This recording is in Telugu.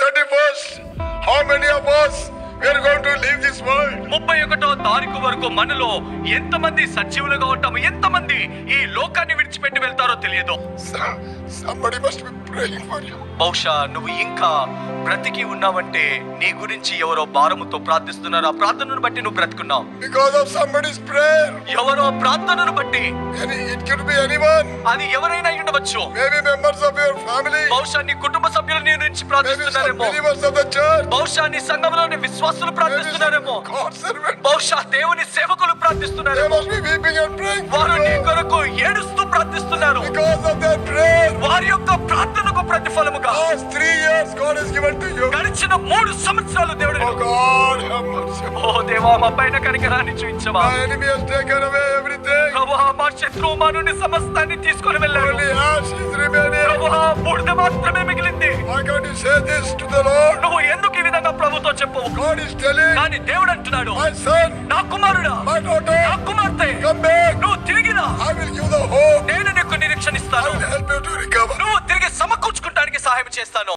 31st, how many of us we are going to leave this world? 31వ తారీఖు వరకు మనలో ఎంతమంది సజీవులుగా ఉంటాము, ఎంతమంది ఈ లోకాన్ని విడిచిపెట్టి వెళ్తారో తెలియదు. Somebody must be praying for you. బహుశా నువ్వు ఇంకా బ్రతికి ఉన్నావంటే నీ గురించి ఎవరో భారముతో ప్రార్థిస్తున్నారు. ఆ ప్రార్థనను బట్టి నువ్వు బ్రతుకున్నావు. Because of somebody's prayer. ఎవరో ప్రార్థనను బట్టి. It could be anyone. అది ఎవరైనా అయి ఉండవచ్చు. Maybe members of your family. బహుశా నీ కుటుంబ సభ్యులు నీ గురించి ప్రార్థిస్తున్నారేమో. Maybe believers of the church. బహుశా నీ సంఘంలోని విశ్వాసులు ప్రార్థిస్తున్నారేమో. God's servant. బహుశా దేవుని సేవకులు ప్రార్థిస్తున్నారేమో. They must be weeping and praying for వారు నీ you. కొరకు ఏడుస్తూ ప్రార్థిస్తున్నారు. Because of their prayer. వారి యొక్క ప్రార్థనకు ప్రతిఫలముగా Last 3 years God has given to you. గడిచిన 3 సంవత్సరాలు దేవుడు Oh God, have mercy. ఓ దేవా, మా పైన కనికరాన్ని చూపించవా. My enemy has taken away everything. ప్రభువా, మా శత్రువు మా నుండి సమస్తాన్ని తీసుకొని వెళ్ళాడు. Only ash is remaining. ప్రభువా, బూడిద మాత్రమే మిగిలింది. Why can't you say this to the Lord? నువ్వు ఎందుకు ఈ విధంగా ప్రభుతో చెప్పవు? God is telling, కానీ దేవుడు అంటున్నాడు, my son, నా కుమారుడా, my daughter, నా కుమార్తె, come back. నువ్వు తిరిగిరా. I will give the hope. నేను నీకు నిరీక్షణ I ఇస్తాను. will help you to recover. నువ్వు తిరిగి సమకూర్చుకుంటానికి సహాయం చేస్తాను.